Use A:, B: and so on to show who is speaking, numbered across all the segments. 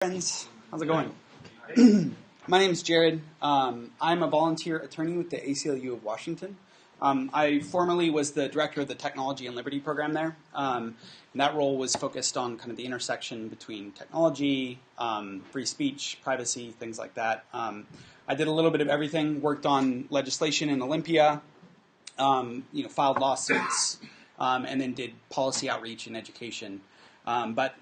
A: Friends, how's it going? My name is Jared. I'm a volunteer attorney with the ACLU of Washington. I formerly was the director of the Technology and Liberty program there. And that role was focused on kind of the intersection between technology, free speech, privacy, things like that. I did a little bit of everything, worked on legislation in Olympia, filed lawsuits, and then did policy outreach and education. But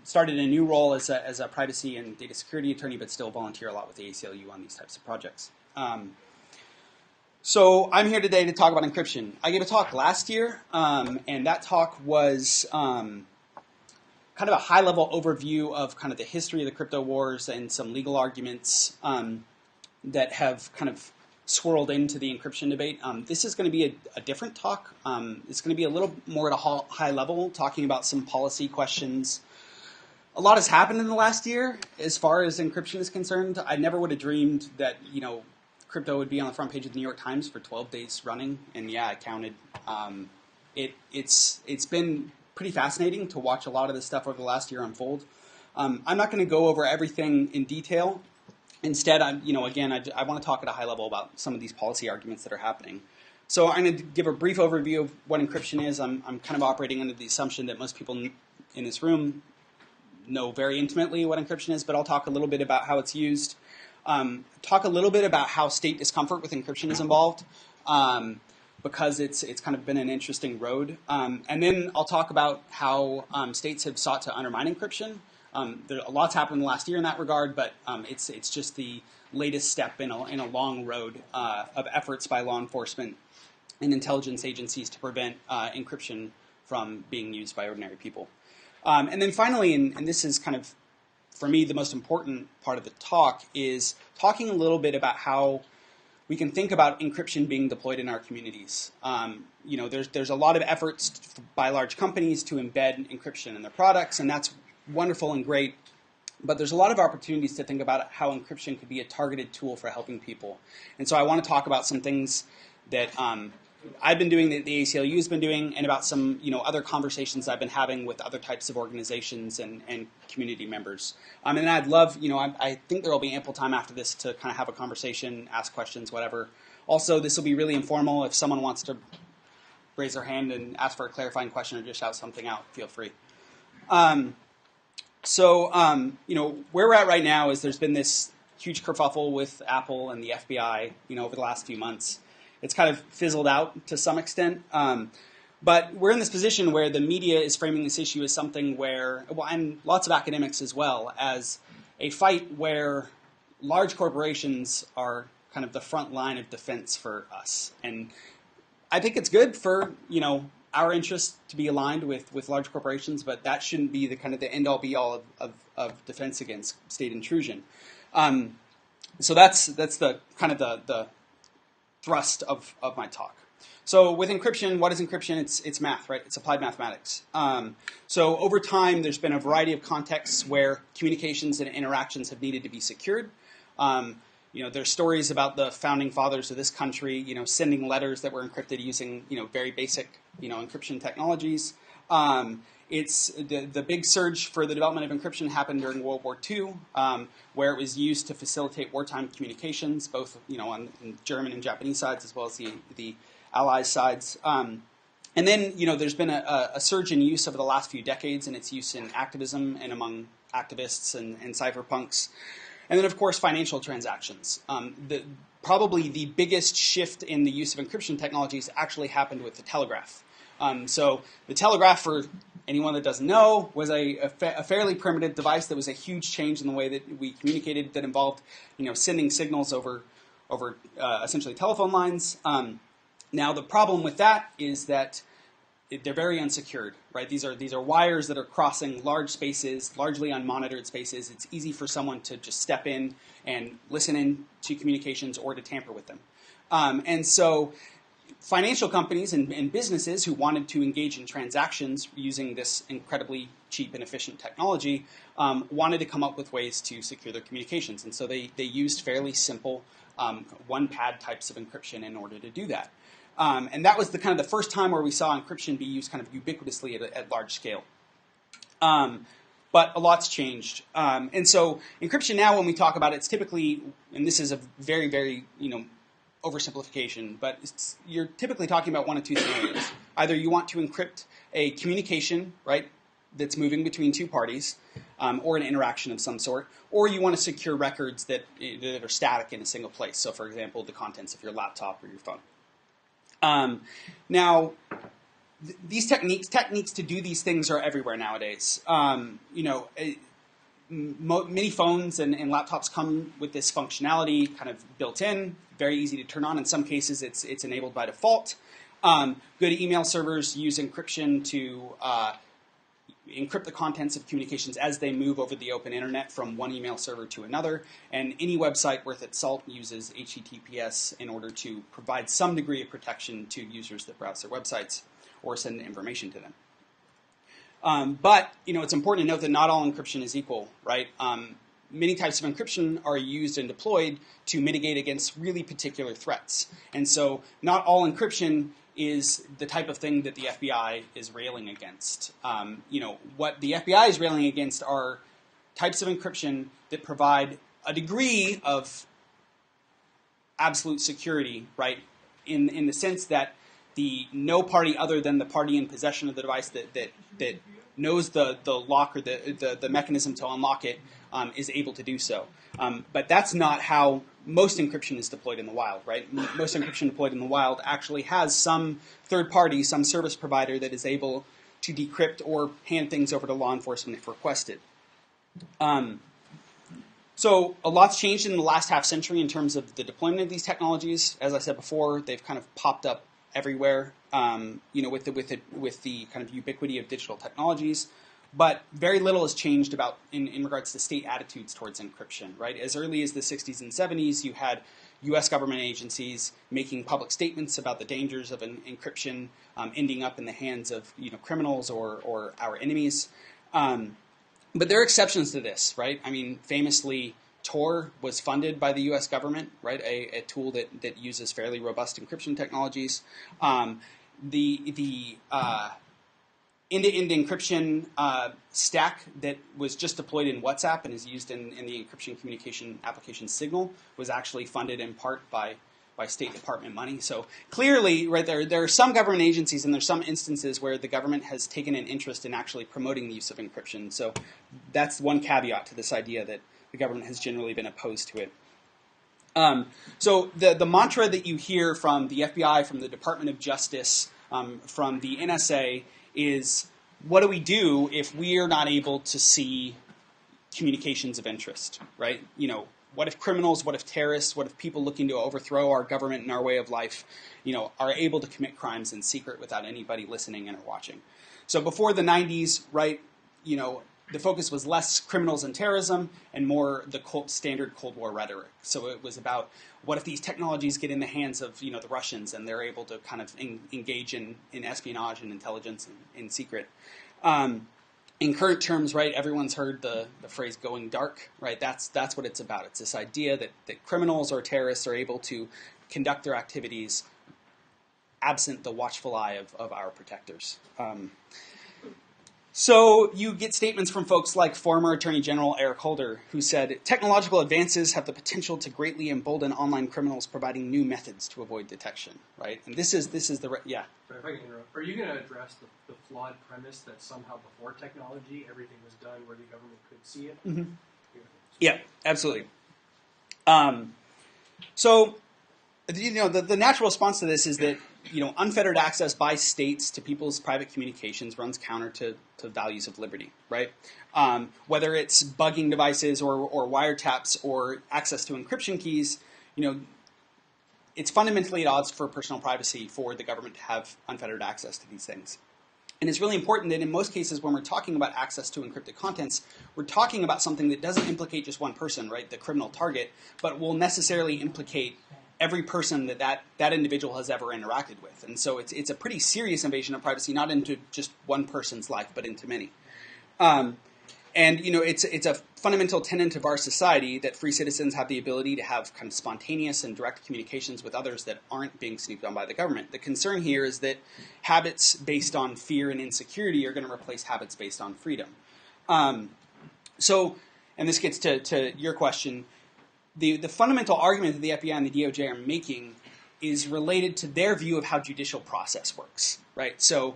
A: started a new role as a privacy and data security attorney, but still volunteer a lot with the ACLU on these types of projects. So I'm here today to talk about encryption. I gave a talk last year, and that talk was kind of a high-level overview of kind of the history of the crypto wars and some legal arguments that have kind of swirled into the encryption debate. This is going to be a different talk. It's going to be a little more at a high level, talking about some policy questions. A lot has happened in the last year as far as encryption is concerned. I never would have dreamed that, crypto would be on the front page of the New York Times for 12 days running. And yeah, I counted. It's been pretty fascinating to watch a lot of this stuff over the last year unfold. I'm not going to go over everything in detail. Instead, I want to talk at a high level about some of these policy arguments that are happening. So I'm going to give a brief overview of what encryption is. I'm kind of operating under the assumption that most people in this room know very intimately what encryption is, but I'll talk a little bit about how it's used. Talk a little bit about how state discomfort with encryption is involved, because it's kind of been an interesting road. And then I'll talk about how states have sought to undermine encryption. A lot's happened in the last year in that regard, but it's just the latest step in a long road of efforts by law enforcement and intelligence agencies to prevent encryption from being used by ordinary people. And then finally, and this is kind of, for me, the most important part of the talk, is talking a little bit about how we can think about encryption being deployed in our communities. There's a lot of efforts by large companies to embed encryption in their products, and that's wonderful and great, but there's a lot of opportunities to think about how encryption could be a targeted tool for helping people. And so I want to talk about some things that I've been doing, that the ACLU has been doing, and about some other conversations I've been having with other types of organizations and community members. And I'd love, I think there will be ample time after this to kind of have a conversation, ask questions, whatever. Also, this will be really informal. If someone wants to raise their hand and ask for a clarifying question or just shout something out, feel free. So where we're at right now is there's been this huge kerfuffle with Apple and the FBI, over the last few months. It's kind of fizzled out to some extent. But we're in this position where the media is framing this issue as something where, and lots of academics as well, as a fight where large corporations are kind of the front line of defense for us. And I think it's good for, our interests to be aligned with large corporations, but that shouldn't be the kind of the end-all be-all of defense against state intrusion. So that's the kind of the thrust of my talk. So with encryption, what is encryption? It's math, right? It's applied mathematics. So over time, there's been a variety of contexts where communications and interactions have needed to be secured. There's stories about the founding fathers of this country, sending letters that were encrypted using, very basic, encryption technologies. It's the big surge for the development of encryption happened during World War II, where it was used to facilitate wartime communications, both, on German and Japanese sides, as well as the Allies sides. And then, there's been a surge in use over the last few decades in its use in activism and among activists and cypherpunks. And then, of course, financial transactions. Probably the biggest shift in the use of encryption technologies actually happened with the telegraph. So the telegraph, for anyone that doesn't know, was a fairly primitive device that was a huge change in the way that we communicated, that involved sending signals over essentially telephone lines. Now the problem with that is that they're very unsecured, right? These are wires that are crossing large spaces, largely unmonitored spaces. It's easy for someone to just step in and listen in to communications or to tamper with them. And so financial companies and businesses who wanted to engage in transactions using this incredibly cheap and efficient technology wanted to come up with ways to secure their communications. And so they used fairly simple one-pad types of encryption in order to do that. And that was the first time where we saw encryption be used kind of ubiquitously at large scale. but a lot's changed. And so encryption now, when we talk about it, it's typically, and this is a very, very, oversimplification, but you're typically talking about one of two scenarios. Either you want to encrypt a communication, right, that's moving between two parties, or an interaction of some sort, or you want to secure records that are static in a single place. So, for example, the contents of your laptop or your phone. Now, these techniques to do these things are everywhere nowadays. Many phones and laptops come with this functionality kind of built in, very easy to turn on. In some cases, it's enabled by default. Good email servers use encryption to encrypt the contents of communications as they move over the open internet from one email server to another. And any website worth its salt uses HTTPS in order to provide some degree of protection to users that browse their websites or send information to them. But it's important to note that not all encryption is equal, right? Many types of encryption are used and deployed to mitigate against really particular threats. And so not all encryption is the type of thing that the FBI is railing against. What the FBI is railing against are types of encryption that provide a degree of absolute security, right? In the sense that no party other than the party in possession of the device that knows the lock or the mechanism to unlock it is able to do so. But that's not how most encryption is deployed in the wild, right? Most encryption deployed in the wild actually has some third party, some service provider that is able to decrypt or hand things over to law enforcement if requested. So a lot's changed in the last half century in terms of the deployment of these technologies. As I said before, they've kind of popped up everywhere, with the kind of ubiquity of digital technologies. But very little has changed in regards to state attitudes towards encryption, right? As early as the 60s and 70s, you had U.S. government agencies making public statements about the dangers of encryption ending up in the hands of criminals or our enemies. But there are exceptions to this, right? I mean, famously, Tor was funded by the U.S. government, right? A tool that uses fairly robust encryption technologies. The end-to-end encryption stack that was just deployed in WhatsApp and is used in the encryption communication application Signal was actually funded in part by State Department money. So clearly, right, there are some government agencies and there's some instances where the government has taken an interest in actually promoting the use of encryption. So that's one caveat to this idea that the government has generally been opposed to it. So the mantra that you hear from the FBI, from the Department of Justice, from the NSA is, what do we do if we are not able to see communications of interest, right? What if criminals, what if terrorists, what if people looking to overthrow our government and our way of life, are able to commit crimes in secret without anybody listening and or watching? So before the 90s, right, the focus was less criminals and terrorism and more the standard Cold War rhetoric. So it was about, what if these technologies get in the hands of the Russians and they're able to kind of engage in espionage and intelligence in secret. In current terms, right, everyone's heard the phrase "going dark," right? That's what it's about. It's this idea that criminals or terrorists are able to conduct their activities absent the watchful eye of our protectors. So you get statements from folks like former Attorney General Eric Holder, who said, technological advances have the potential to greatly embolden online criminals, providing new methods to avoid detection, right? And this is the, yeah.
B: If I can interrupt, are you going to address the flawed premise that somehow before technology, everything was done where the government could see it?
A: Mm-hmm. Yeah, absolutely. So, the natural response to this is that, unfettered access by states to people's private communications runs counter to values of liberty, right? Whether it's bugging devices or wiretaps or access to encryption keys, it's fundamentally at odds for personal privacy for the government to have unfettered access to these things. And it's really important that in most cases when we're talking about access to encrypted contents, we're talking about something that doesn't implicate just one person, right, the criminal target, but will necessarily implicate every person that individual has ever interacted with. And so it's a pretty serious invasion of privacy, not into just one person's life, but into many. And it's a fundamental tenet of our society that free citizens have the ability to have kind of spontaneous and direct communications with others that aren't being snooped on by the government. The concern here is that habits based on fear and insecurity are going to replace habits based on freedom. So, and this gets to your question, the fundamental argument that the FBI and the DOJ are making is related to their view of how judicial process works, right? So,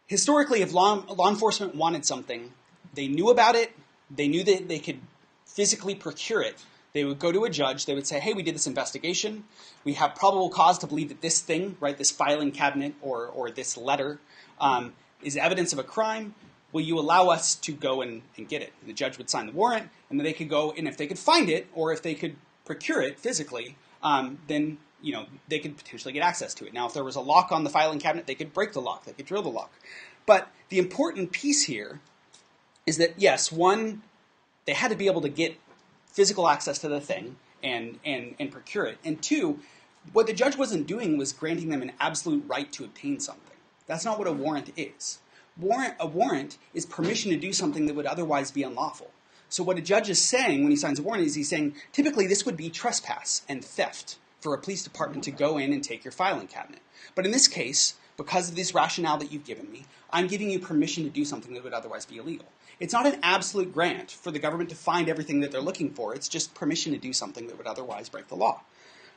A: historically, if law enforcement wanted something, they knew about it, they knew that they could physically procure it. They would go to a judge, they would say, hey, we did this investigation, we have probable cause to believe that this thing, right, this filing cabinet or this letter is evidence of a crime. Will you allow us to go and get it? And the judge would sign the warrant, and then they could go, and if they could find it, or if they could procure it physically, then they could potentially get access to it. Now, if there was a lock on the filing cabinet, they could break the lock, they could drill the lock. But the important piece here is that, yes, one, they had to be able to get physical access to the thing and procure it. And two, what the judge wasn't doing was granting them an absolute right to obtain something. That's not what a warrant is. A warrant is permission to do something that would otherwise be unlawful. So what a judge is saying when he signs a warrant is he's saying, typically this would be trespass and theft for a police department to go in and take your filing cabinet. But in this case, because of this rationale that you've given me, I'm giving you permission to do something that would otherwise be illegal. It's not an absolute grant for the government to find everything that they're looking for. It's just permission to do something that would otherwise break the law.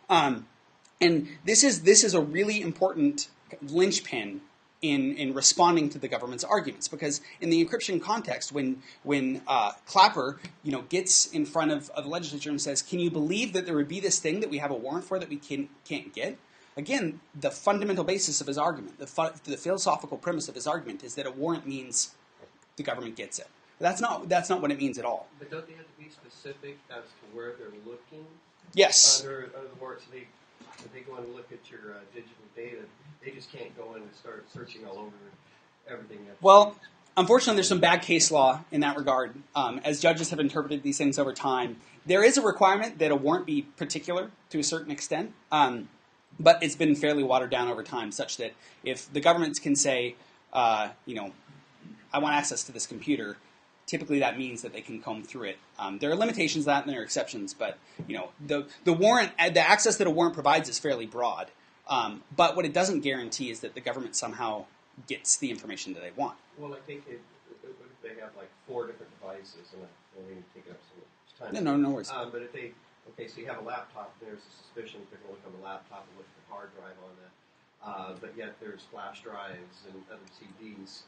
A: And this is a really important linchpin in responding to the government's arguments, because in the encryption context, when Clapper gets in front of the legislature and says, "Can you believe that there would be this thing that we have a warrant for that we can't get?" Again, the fundamental basis of his argument, the philosophical premise of his argument, is that a warrant means the government gets it. That's not what it means at all.
C: But don't they have to be specific as to where they're looking?
A: Yes.
C: Under the warrant, so if they go and look at your digital data, they just can't go in and start searching all over everything.
A: Well, unfortunately, there's some bad case law in that regard. As judges have interpreted these things over time, there is a requirement that a warrant be particular to a certain extent, but it's been fairly watered down over time, such that if the governments can say, I want access to this computer, typically that means that they can comb through it. There are limitations to that and there are exceptions, but the warrant, the access that a warrant provides is fairly broad. But what it doesn't guarantee is that the government somehow gets the information that they want.
C: Well, I think they have like 4 different devices, and I don't mean to take up so much time.
A: No worries.
C: But if so you have a laptop, there's a suspicion that they're going to look on the laptop and look at the hard drive on that. But yet there's flash drives and other CDs.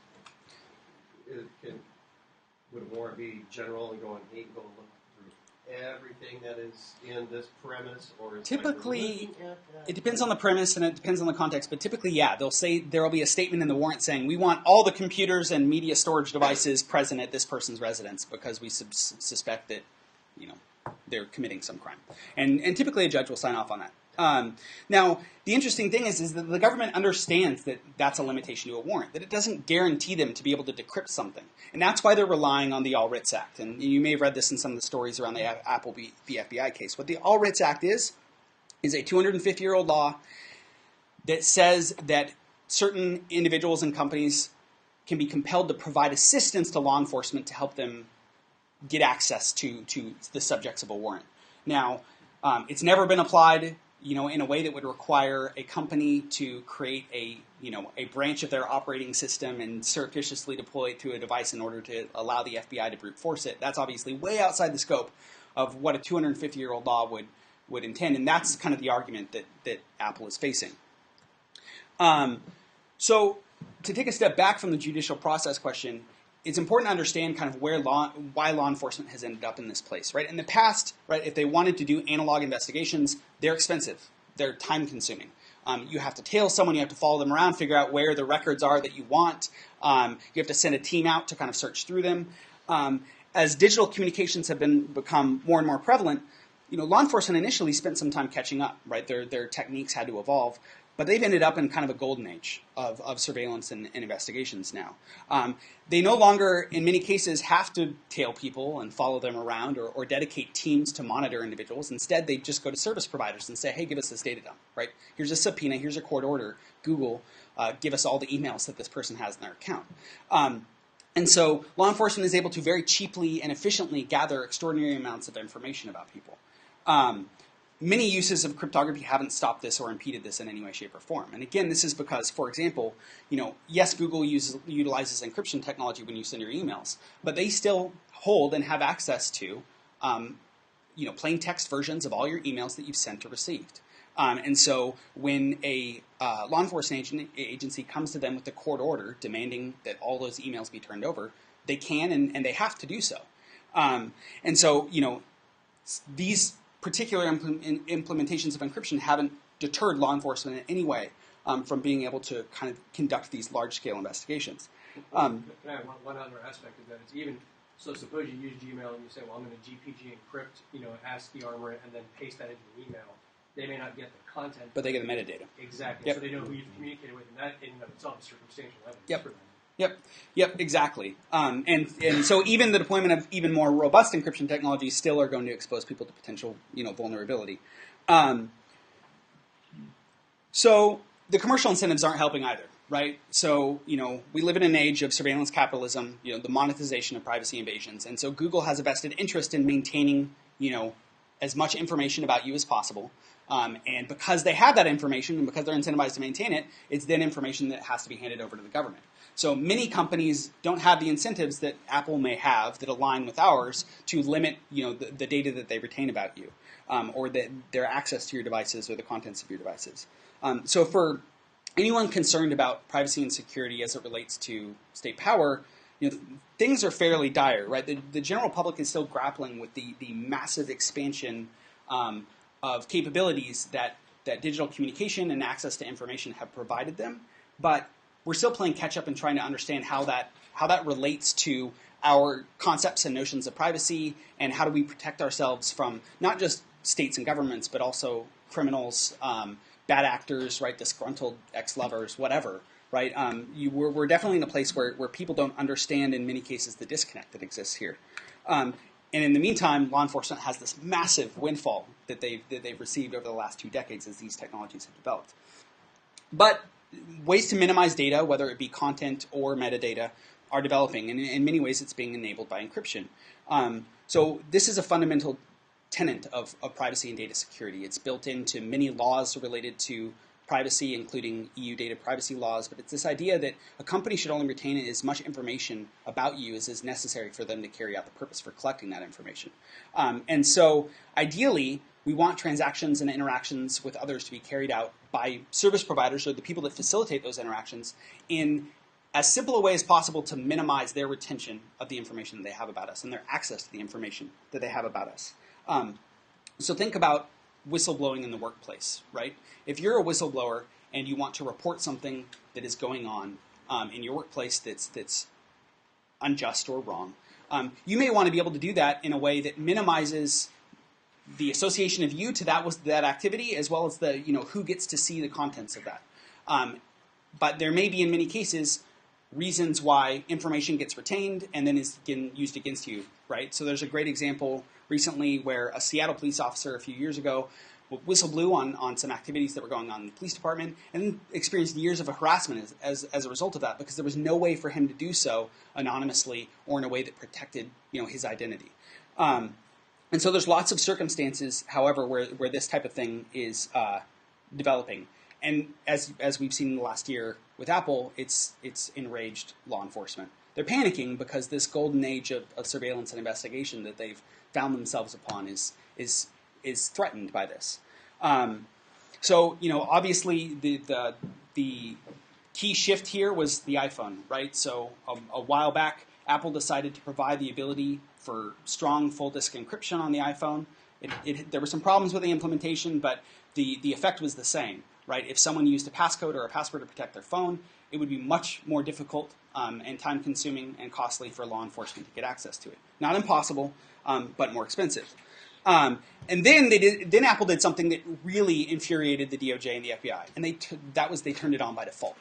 C: Would a warrant be general and go and look through everything that is in this premise, or is
A: typically it depends on the premise and it depends on the context? But typically, yeah, they'll say there will be a statement in the warrant saying we want all the computers and media storage devices present at this person's residence because we suspect that they're committing some crime, and typically a judge will sign off on that. Now, the interesting thing is that the government understands that that's a limitation to a warrant, that it doesn't guarantee them to be able to decrypt something. And that's why they're relying on the All Writs Act. And you may have read this in some of the stories around the Apple v. FBI case. What the All Writs Act is a 250-year-old law that says that certain individuals and companies can be compelled to provide assistance to law enforcement to help them get access to the subjects of a warrant. Now, it's never been applied in a way that would require a company to create a branch of their operating system and surreptitiously deploy it to a device in order to allow the FBI to brute force it. That's obviously way outside the scope of what a 250-year-old law would intend, and that's kind of the argument that Apple is facing. So to take a step back from the judicial process question, it's important to understand kind of why law enforcement has ended up in this place, right? In the past, right, if they wanted to do analog investigations, they're expensive. They're time-consuming. You have to tail someone. You have to follow them around, figure out where the records are that you want. You have to send a team out to kind of search through them. As digital communications have become more and more prevalent, law enforcement initially spent some time catching up, right? Their techniques had to evolve. But they've ended up in kind of a golden age of surveillance and investigations now. They no longer, in many cases, have to tail people and follow them around or dedicate teams to monitor individuals. Instead, they just go to service providers and say, hey, give us this data dump, right? Here's a subpoena, here's a court order. Google, give us all the emails that this person has in their account. And so law enforcement is able to very cheaply and efficiently gather extraordinary amounts of information about people. many uses of cryptography haven't stopped this or impeded this in any way, shape, or form. And again, this is because, for example, yes, Google utilizes encryption technology when you send your emails, but they still hold and have access to, plain text versions of all your emails that you've sent or received. And so when a law enforcement agency comes to them with a court order demanding that all those emails be turned over, they can and they have to do so. And so, these particular implementations of encryption haven't deterred law enforcement in any way from being able to kind of conduct these large-scale investigations.
B: Can I have one other aspect of that? It's even, so suppose you use Gmail and you say, well, I'm going to GPG encrypt, ASCII armor it, and then paste that into an email. They may not get the content.
A: But they get the metadata.
B: Exactly.
A: Yep.
B: So they know who you've communicated with, and that in and of itself is circumstantial evidence
A: Yep.
B: for them.
A: Yep, exactly. And so even the deployment of even more robust encryption technologies still are going to expose people to potential, vulnerability. So the commercial incentives aren't helping either, right? So, we live in an age of surveillance capitalism, the monetization of privacy invasions. And so Google has a vested interest in maintaining, as much information about you as possible. And because they have that information and because they're incentivized to maintain it, it's then information that has to be handed over to the government. So many companies don't have the incentives that Apple may have that align with ours to limit, the data that they retain about you, or their access to your devices or the contents of your devices. So for anyone concerned about privacy and security as it relates to state power, things are fairly dire, right? The general public is still grappling with the massive expansion of capabilities that digital communication and access to information have provided them, but we're still playing catch up and trying to understand how that relates to our concepts and notions of privacy, and how do we protect ourselves from not just states and governments, but also criminals, bad actors, right, disgruntled ex-lovers, whatever, right? We're definitely in a place where people don't understand, in many cases, the disconnect that exists here. And in the meantime, law enforcement has this massive windfall that they've received over the last 2 decades as these technologies have developed. But ways to minimize data, whether it be content or metadata, are developing, and in many ways it's being enabled by encryption. So this is a fundamental tenet of privacy and data security. It's built into many laws related to privacy, including EU data privacy laws, but it's this idea that a company should only retain as much information about you as is necessary for them to carry out the purpose for collecting that information. And so ideally, we want transactions and interactions with others to be carried out by service providers or the people that facilitate those interactions in as simple a way as possible to minimize their retention of the information that they have about us and their access to the information that they have about us. So think about whistleblowing in the workplace, right? If you're a whistleblower and you want to report something that is going on in your workplace that's unjust or wrong, you may want to be able to do that in a way that minimizes the association of you to that activity, as well as the who gets to see the contents of that. But there may be, in many cases, reasons why information gets retained and then is used against you, right? So there's a great example recently where a Seattle police officer a few years ago whistle blew on some activities that were going on in the police department and experienced years of harassment as a result of that, because there was no way for him to do so anonymously or in a way that protected his identity. And so there's lots of circumstances, however, where this type of thing is developing. And as we've seen in the last year with Apple, it's enraged law enforcement. They're panicking because this golden age of surveillance and investigation that they've found themselves upon is threatened by this. So obviously the key shift here was the iPhone, right? So a while back, Apple decided to provide the ability for strong full disk encryption on the iPhone. There were some problems with the implementation, but the effect was the same, right? If someone used a passcode or a password to protect their phone, it would be much more difficult and time-consuming and costly for law enforcement to get access to it. Not impossible, but more expensive. And then Apple did something that really infuriated the DOJ and the FBI, and they turned it on by default.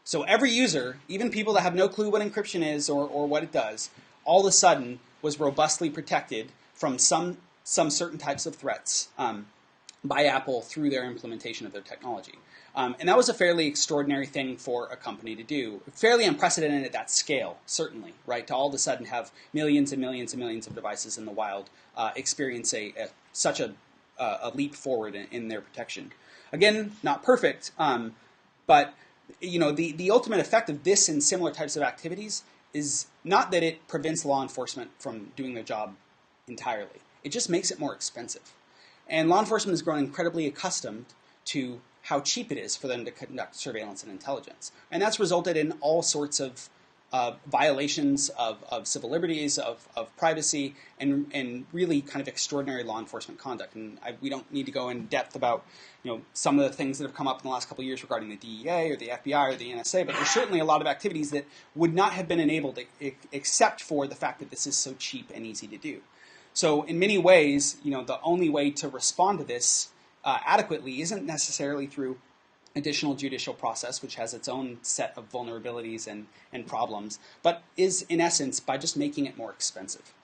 A: So every user, even people that have no clue what encryption is or what it does, all of a sudden was robustly protected from some certain types of threats by Apple through their implementation of their technology. And that was a fairly extraordinary thing for a company to do. Fairly unprecedented at that scale, certainly, right? To all of a sudden have millions and millions and millions of devices in the wild experience such a a leap forward in their protection. Again, not perfect, but the ultimate effect of this and similar types of activities is not that it prevents law enforcement from doing their job entirely. It just makes it more expensive. And law enforcement has grown incredibly accustomed to how cheap it is for them to conduct surveillance and intelligence. And that's resulted in all sorts of violations of civil liberties, of privacy, and really kind of extraordinary law enforcement conduct. And we don't need to go in depth about some of the things that have come up in the last couple of years regarding the DEA or the FBI or the NSA, but there's certainly a lot of activities that would not have been enabled except for the fact that this is so cheap and easy to do. So in many ways, the only way to respond to this adequately isn't necessarily through additional judicial process, which has its own set of vulnerabilities and problems, but is in essence by just making it more expensive.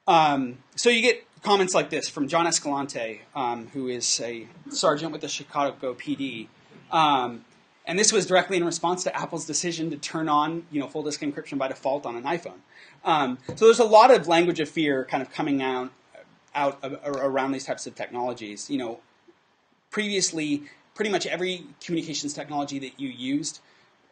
A: So you get comments like this from John Escalante, who is a sergeant with the Chicago PD. And this was directly in response to Apple's decision to turn on full disk encryption by default on an iPhone. So there's a lot of language of fear kind of coming out around these types of technologies. Previously, pretty much every communications technology that you used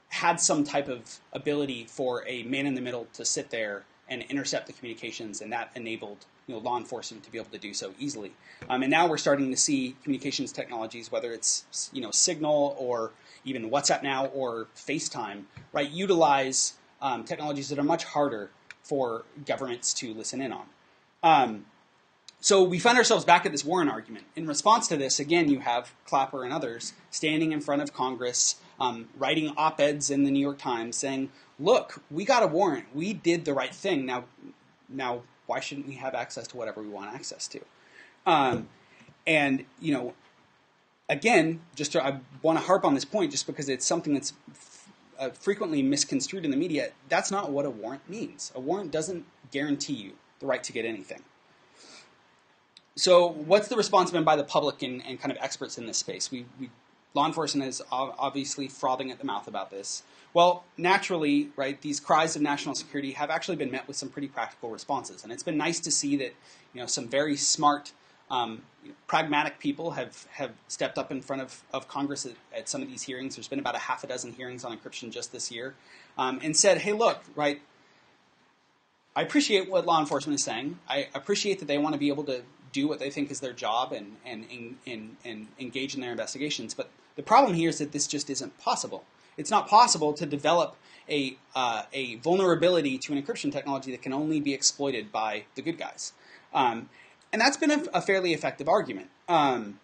A: had some type of ability for a man in the middle to sit there and intercept the communications, and that enabled law enforcement to be able to do so easily. And now we're starting to see communications technologies, whether it's Signal or even WhatsApp now or FaceTime, right, utilize technologies that are much harder for governments to listen in on. So we find ourselves back at this Warren argument. In response to this, again, you have Clapper and others standing in front of Congress, writing op-eds in the New York Times saying, look, we got a warrant. We did the right thing. Now, why shouldn't we have access to whatever we want access to? And, again, I want to harp on this point just because it's something that's frequently misconstrued in the media. That's not what a warrant means. A warrant doesn't guarantee you the right to get anything. So what's the response been by the public and kind of experts in this space? Law enforcement is obviously frothing at the mouth about this. Well, naturally, right, these cries of national security have actually been met with some pretty practical responses. And it's been nice to see that some very smart, pragmatic people have stepped up in front of Congress at some of these hearings. There's been about a half a dozen hearings on encryption just this year, and said, hey, look, right, I appreciate what law enforcement is saying. I appreciate that they want to be able to do what they think is their job and engage in their investigations. But the problem here is that this just isn't possible. It's not possible to develop a vulnerability to an encryption technology that can only be exploited by the good guys. And that's been a fairly effective argument. There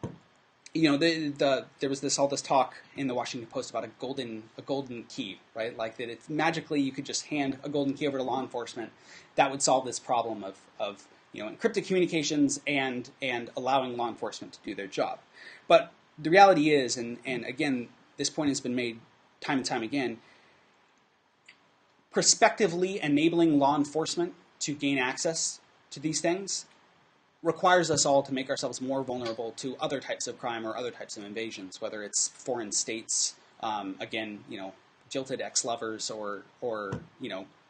A: was all this talk in the Washington Post about a golden key, right? Like that it's magically you could just hand a golden key over to law enforcement. That would solve this problem of encrypted communications and allowing law enforcement to do their job. But the reality is, and again, this point has been made time and time again, prospectively enabling law enforcement to gain access to these things requires us all to make ourselves more vulnerable to other types of crime or other types of invasions, whether it's foreign states, jilted ex-lovers or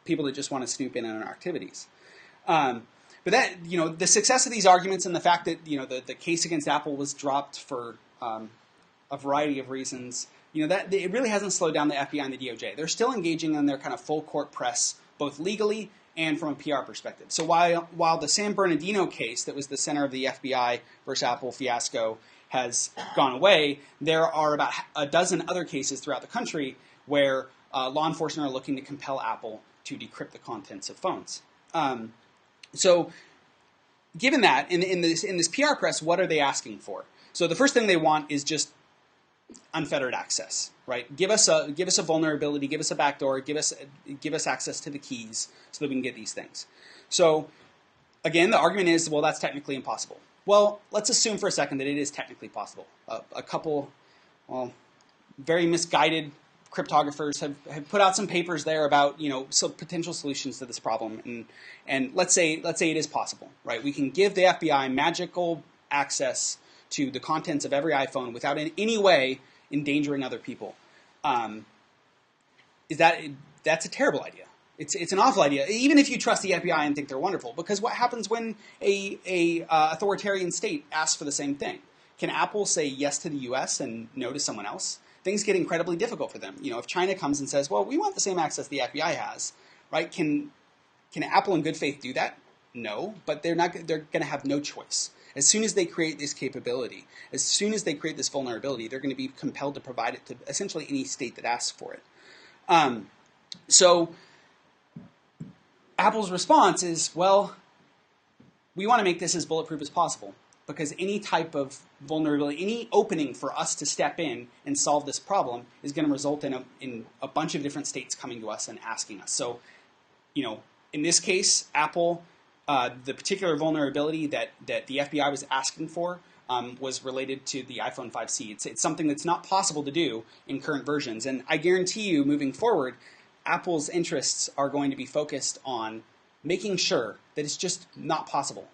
A: people that just want to snoop in on our activities. But that, the success of these arguments and the fact that, the case against Apple was dropped for a variety of reasons, that it really hasn't slowed down the FBI and the DOJ. They're still engaging in their kind of full court press, both legally and from a PR perspective. So while the San Bernardino case that was the center of the FBI versus Apple fiasco has gone away, there are about a dozen other cases throughout the country where law enforcement are looking to compel Apple to decrypt the contents of phones. So given that, in this PR press, what are they asking for? So the first thing they want is just unfettered access, right? Give us a vulnerability, give us a backdoor, give us access to the keys so that we can get these things. So again, the argument is, well, that's technically impossible. Well, let's assume for a second that it is technically possible. A couple, very misguided cryptographers have put out some papers there about some potential solutions to this problem, and let's say it is possible, right? We can give the FBI magical access to the contents of every iPhone without in any way endangering other people. That's a terrible idea. It's an awful idea, even if you trust the FBI and think they're wonderful. Because what happens when a authoritarian state asks for the same thing? Can Apple say yes to the U.S. and no to someone else? Things get incredibly difficult for them. If China comes and says, "Well, we want the same access the FBI has," right? Can Apple in good faith do that? No, but they're not. They're going to have no choice. As soon as they create this capability, as soon as they create this vulnerability, they're going to be compelled to provide it to essentially any state that asks for it. So Apple's response is, well, we want to make this as bulletproof as possible, because any type of vulnerability, any opening for us to step in and solve this problem is going to result in a bunch of different states coming to us and asking us. So, in this case, Apple, the particular vulnerability that the FBI was asking for was related to the iPhone 5C. It's something that's not possible to do in current versions. And I guarantee you, moving forward, Apple's interests are going to be focused on making sure that it's just not possible,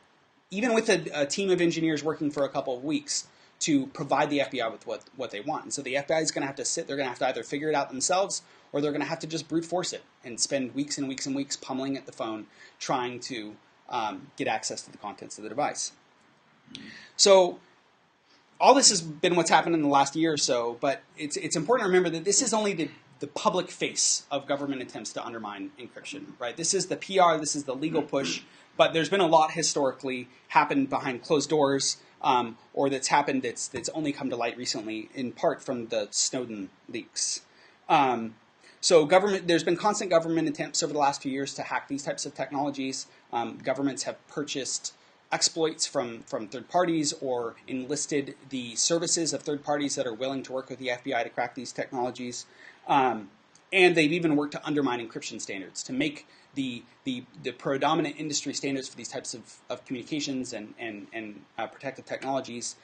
A: even with a team of engineers working for a couple of weeks, to provide the FBI with what they want. And so the FBI is going to have to they're going to have to either figure it out themselves, or they're going to have to just brute force it and spend weeks and weeks and weeks pummeling at the phone trying to get access to the contents of the device. So all this has been what's happened in the last year or so, but it's important to remember that this is only the public face of government attempts to undermine encryption, right? This is the PR, this is the legal push, but there's been a lot historically happened behind closed doors, or that's happened that's only come to light recently, in part from the Snowden leaks. So there's been constant government attempts over the last few years to hack these types of technologies. Governments have purchased exploits from third parties or enlisted the services of third parties that are willing to work with the FBI to crack these technologies. And they've even worked to undermine encryption standards, to make the predominant industry standards for these types of communications and protective technologies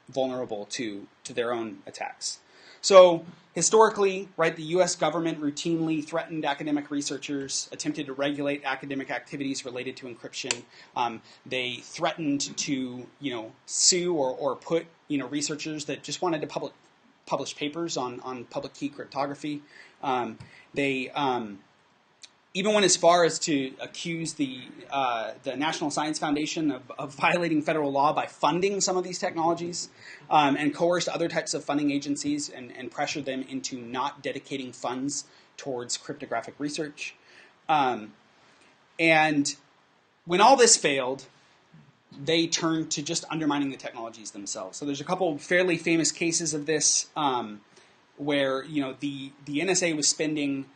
A: vulnerable to their own attacks. So historically, right, the U.S. government routinely threatened academic researchers, attempted to regulate academic activities related to encryption. They threatened to, sue or put, researchers that just wanted to publish papers on public key cryptography. They even went as far as to accuse the National Science Foundation of violating federal law by funding some of these technologies, and coerced other types of funding agencies and pressured them into not dedicating funds towards cryptographic research. And when all this failed, they turned to just undermining the technologies themselves. So there's a couple fairly famous cases of this, where the NSA was spending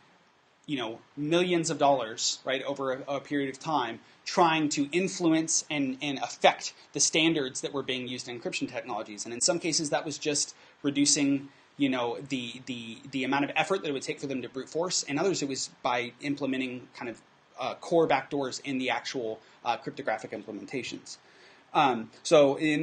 A: millions of dollars, right, over a period of time, trying to influence and affect the standards that were being used in encryption technologies. And in some cases, that was just reducing, the amount of effort that it would take for them to brute force. In others, it was by implementing kind of core backdoors in the actual cryptographic implementations. And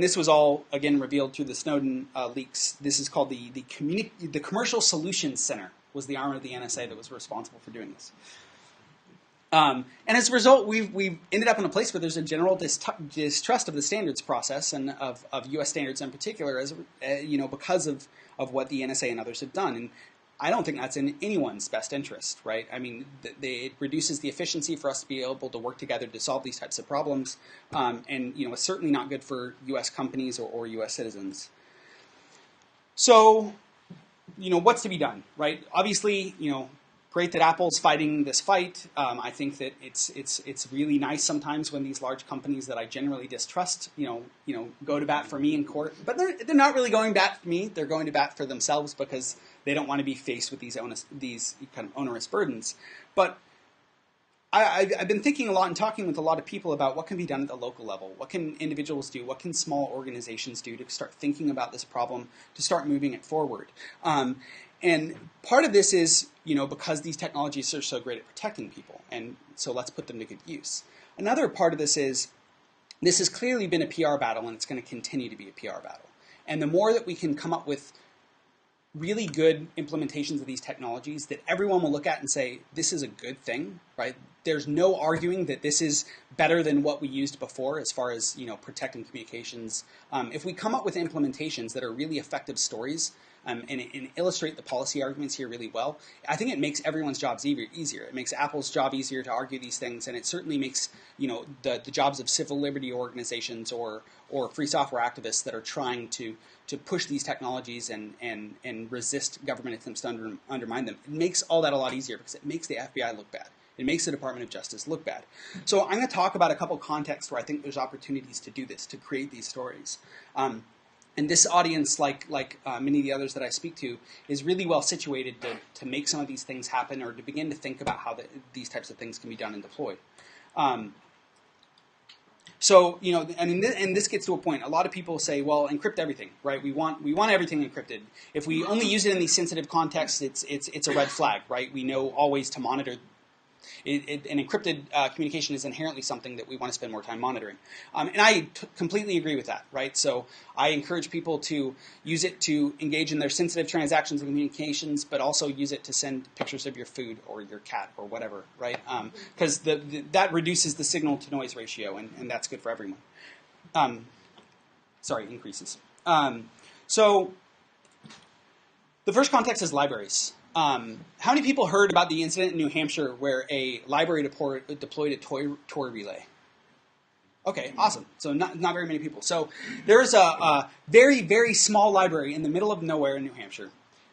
A: this was all, again, revealed through the Snowden leaks. This is called the Commercial Solutions Center, was the arm of the NSA that was responsible for doing this. And as a result, we've ended up in a place where there's a general distrust of the standards process and of U.S. standards in particular, because of what the NSA and others have done. And I don't think that's in anyone's best interest, right? I mean, it reduces the efficiency for us to be able to work together to solve these types of problems, and it's certainly not good for U.S. companies or U.S. citizens. So, what's to be done, right? Obviously, great that Apple's fighting this fight. I think that it's really nice sometimes when these large companies that I generally distrust, go to bat for me in court. But they're not really going to bat for me. They're going to bat for themselves because they don't want to be faced with these kind of onerous burdens. But I've been thinking a lot and talking with a lot of people about what can be done at the local level. What can individuals do? What can small organizations do to start thinking about this problem, to start moving it forward? And part of this is, because these technologies are so great at protecting people, and so let's put them to good use. Another part of this is, this has clearly been a PR battle, and it's going to continue to be a PR battle. And the more that we can come up with really good implementations of these technologies that everyone will look at and say, this is a good thing, right? There's no arguing that this is better than what we used before as far as protecting communications. If we come up with implementations that are really effective stories and illustrate the policy arguments here really well, I think it makes everyone's jobs easier. It makes Apple's job easier to argue these things, and it certainly makes the jobs of civil liberty organizations or free software activists that are trying to push these technologies and resist government attempts to undermine them. It makes all that a lot easier because it makes the FBI look bad. It makes the Department of Justice look bad. So I'm going to talk about a couple contexts where I think there's opportunities to do this, to create these stories. And this audience, like many of the others that I speak to, is really well situated to make some of these things happen or to begin to think about how these types of things can be done and deployed. So, and this gets to a point. A lot of people say, well, encrypt everything, right? We want everything encrypted. If we only use it in these sensitive contexts, it's a red flag, right? We know always to monitor. An encrypted communication is inherently something that we want to spend more time monitoring. And I completely agree with that, right? So I encourage people to use it to engage in their sensitive transactions and communications, but also use it to send pictures of your food or your cat or whatever, right? Because that reduces the signal-to-noise ratio, and that's good for everyone. Increases. So the first context is libraries. How many people heard about the incident in New Hampshire where a library deployed a Tor relay? Okay, awesome. So not very many people. So there's a very, very small library in the middle of nowhere in New Hampshire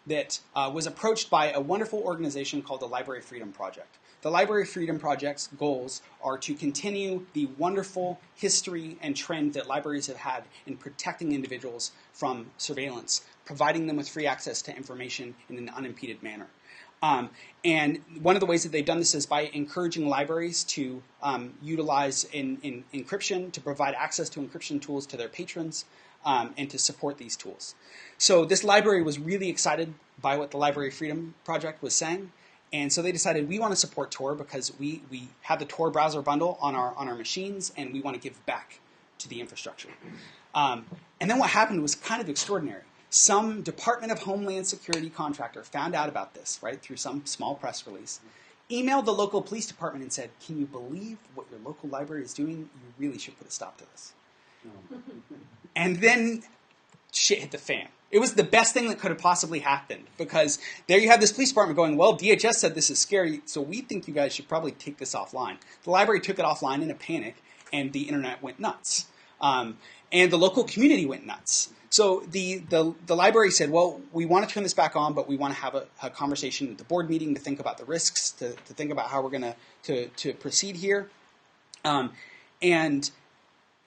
A: that was approached by a wonderful organization called the Library Freedom Project. The Library Freedom Project's goals are to continue the wonderful history and trend that libraries have had in protecting individuals from surveillance, providing them with free access to information in an unimpeded manner. And one of the ways that they've done this is by encouraging libraries to utilize in encryption, to provide access to encryption tools to their patrons, and to support these tools. So this library was really excited by what the Library Freedom Project was saying, and so they decided we want to support Tor because we have the Tor browser bundle on our machines, and we want to give back to the infrastructure. And then what happened was kind of extraordinary. Some Department of Homeland Security contractor found out about this, right, through some small press release, emailed the local police department and said, can you believe what your local library is doing? You really should put a stop to this. And then shit hit the fan. It was the best thing that could have possibly happened because there you have this police department going, well, DHS said this is scary, so we think you guys should probably take this offline. The library took it offline in a panic, and the internet went nuts. And the local community went nuts. So the library said, well, we want to turn this back on, but we want to have a conversation at the board meeting to think about the risks, to think about how we're going to proceed here. And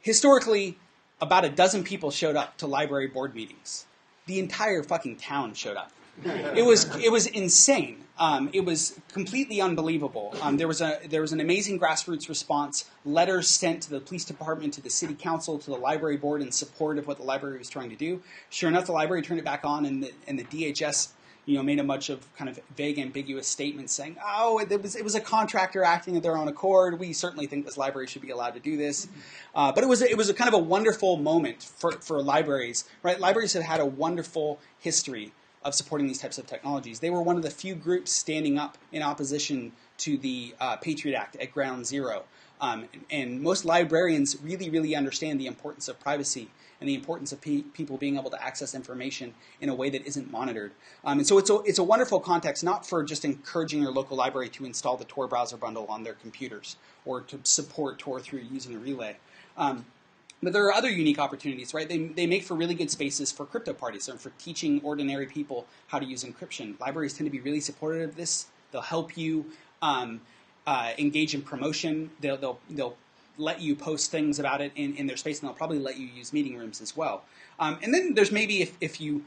A: historically, about a dozen people showed up to library board meetings. The entire fucking town showed up. It was insane. It was completely unbelievable. There was an amazing grassroots response. Letters sent to the police department, to the city council, to the library board in support of what the library was trying to do. Sure enough, the library turned it back on, and the DHS made a bunch of kind of vague, ambiguous statements saying, "Oh, it was a contractor acting of their own accord. We certainly think this library should be allowed to do this." But it was a kind of a wonderful moment for libraries. Right? Libraries have had a wonderful history of supporting these types of technologies. They were one of the few groups standing up in opposition to the Patriot Act at ground zero. And most librarians really, really understand the importance of privacy and the importance of people being able to access information in a way that isn't monitored. And so it's a wonderful context, not for just encouraging your local library to install the Tor browser bundle on their computers or to support Tor through using a relay. But there are other unique opportunities, right? They make for really good spaces for crypto parties and for teaching ordinary people how to use encryption. Libraries tend to be really supportive of this. They'll help you engage in promotion. They'll let you post things about it in their space, and they'll probably let you use meeting rooms as well. And then there's maybe if you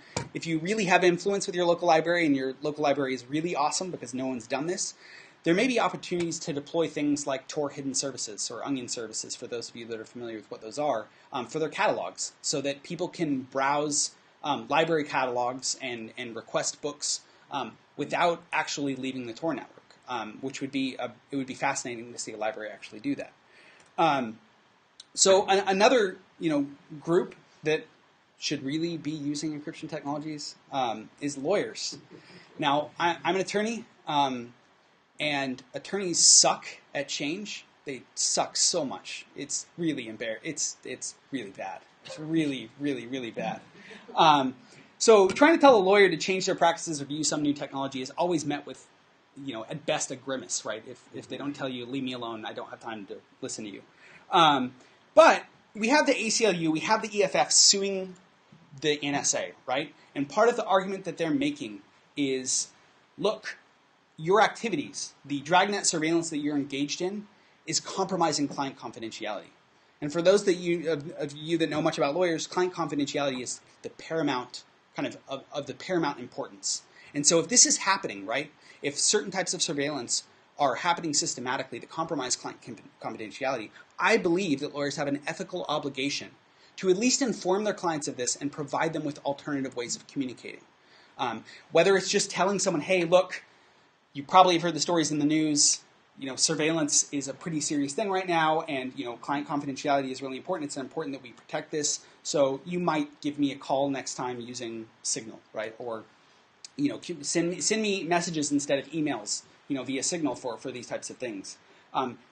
A: really have influence with your local library and your local library is really awesome because no one's done this, there may be opportunities to deploy things like Tor hidden services or onion services, for those of you that are familiar with what those are, for their catalogs, so that people can browse library catalogs and request books without actually leaving the Tor network, which would be it would be fascinating to see a library actually do that. So another group that should really be using encryption technologies is lawyers. Now, I'm an attorney. and attorneys suck at change. They suck so much. It's really It's really bad. It's really, really, really bad. So trying to tell a lawyer to change their practices or to use some new technology is always met with, at best a grimace, right? If they don't tell you, leave me alone, I don't have time to listen to you. But we have the ACLU, we have the EFF suing the NSA, right? And part of the argument that they're making is, look, your activities, the dragnet surveillance that you're engaged in, is compromising client confidentiality. And for those of you that know much about lawyers, client confidentiality is the paramount of the paramount importance. And so if this is happening, right, if certain types of surveillance are happening systematically to compromise client confidentiality, I believe that lawyers have an ethical obligation to at least inform their clients of this and provide them with alternative ways of communicating. Whether it's just telling someone, hey, look, you probably have heard the stories in the news, surveillance is a pretty serious thing right now, and client confidentiality is really important. It's important that we protect this. So you might give me a call next time using Signal, right? Or send me messages instead of emails, via Signal for these types of things.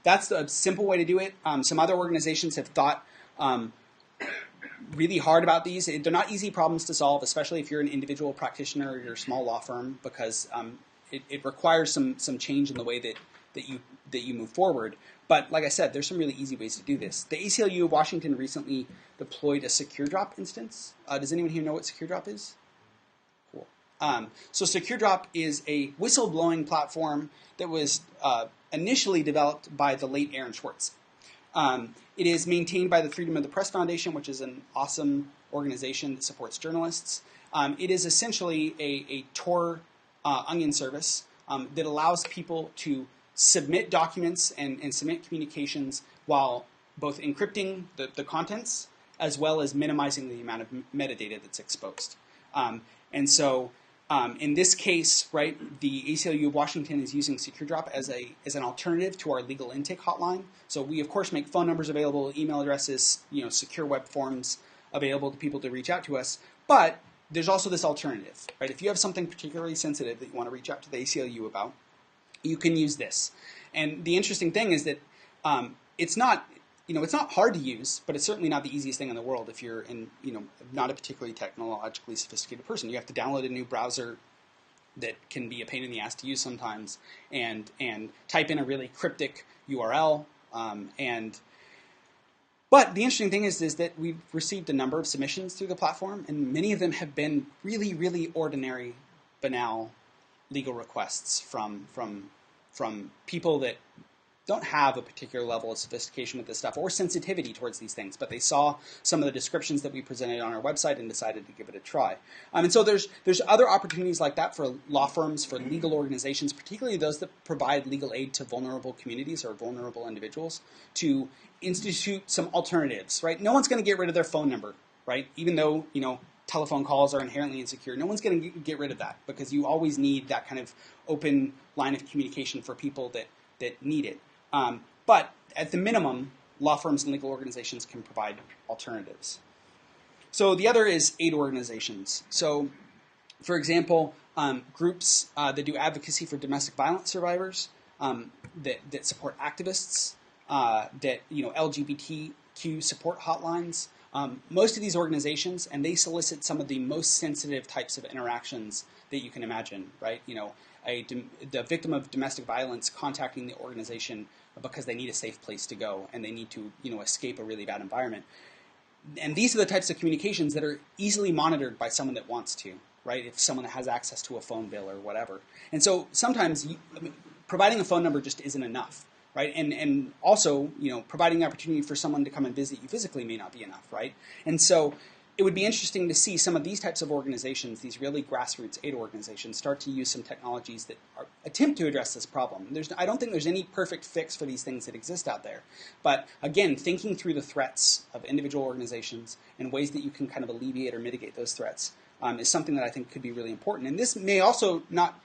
A: That's a simple way to do it. Some other organizations have thought really hard about these. They're not easy problems to solve, especially if you're an individual practitioner or you're a small law firm, because it requires some change in the way that you move forward. But like I said, there's some really easy ways to do this. The ACLU of Washington recently deployed a secure drop instance. Does anyone here know what secure drop is? Cool. So secure drop is a whistleblowing platform that was initially developed by the late Aaron Swartz. It is maintained by the Freedom of the Press Foundation, which is an awesome organization that supports journalists. It is essentially a Tor onion service that allows people to submit documents and submit communications while both encrypting the contents as well as minimizing the amount of metadata that's exposed. And so in this case, right, the ACLU of Washington is using SecureDrop as an alternative to our legal intake hotline. So we, of course, make phone numbers available, email addresses, secure web forms available to people to reach out to us. But there's also this alternative, right? If you have something particularly sensitive that you want to reach out to the ACLU about, you can use this. And the interesting thing is that it's not hard to use, but it's certainly not the easiest thing in the world if you're not a particularly technologically sophisticated person. You have to download a new browser that can be a pain in the ass to use sometimes, and type in a really cryptic URL. But the interesting thing is that we've received a number of submissions through the platform, and many of them have been really, really ordinary, banal legal requests from people that don't have a particular level of sophistication with this stuff or sensitivity towards these things, but they saw some of the descriptions that we presented on our website and decided to give it a try. And so there's other opportunities like that for law firms, for legal organizations, particularly those that provide legal aid to vulnerable communities or vulnerable individuals, to institute some alternatives, right? No one's going to get rid of their phone number, right? Even though, telephone calls are inherently insecure. No one's going to get rid of that, because you always need that kind of open line of communication for people that need it. But at the minimum, law firms and legal organizations can provide alternatives. So the other is aid organizations. So, for example, groups that do advocacy for domestic violence survivors, that support activists, LGBTQ support hotlines. Most of these organizations, and they solicit some of the most sensitive types of interactions that you can imagine, right? The victim of domestic violence contacting the organization because they need a safe place to go and they need to, escape a really bad environment. And these are the types of communications that are easily monitored by someone that wants to, right? If someone that has access to a phone bill or whatever. And so sometimes providing a phone number just isn't enough, right? And also, providing the opportunity for someone to come and visit you physically may not be enough, right? And so it would be interesting to see some of these types of organizations, these really grassroots aid organizations, start to use some technologies that attempt to address this problem. I don't think there's any perfect fix for these things that exist out there. But again, thinking through the threats of individual organizations and ways that you can kind of alleviate or mitigate those threats is something that I think could be really important. And this may also not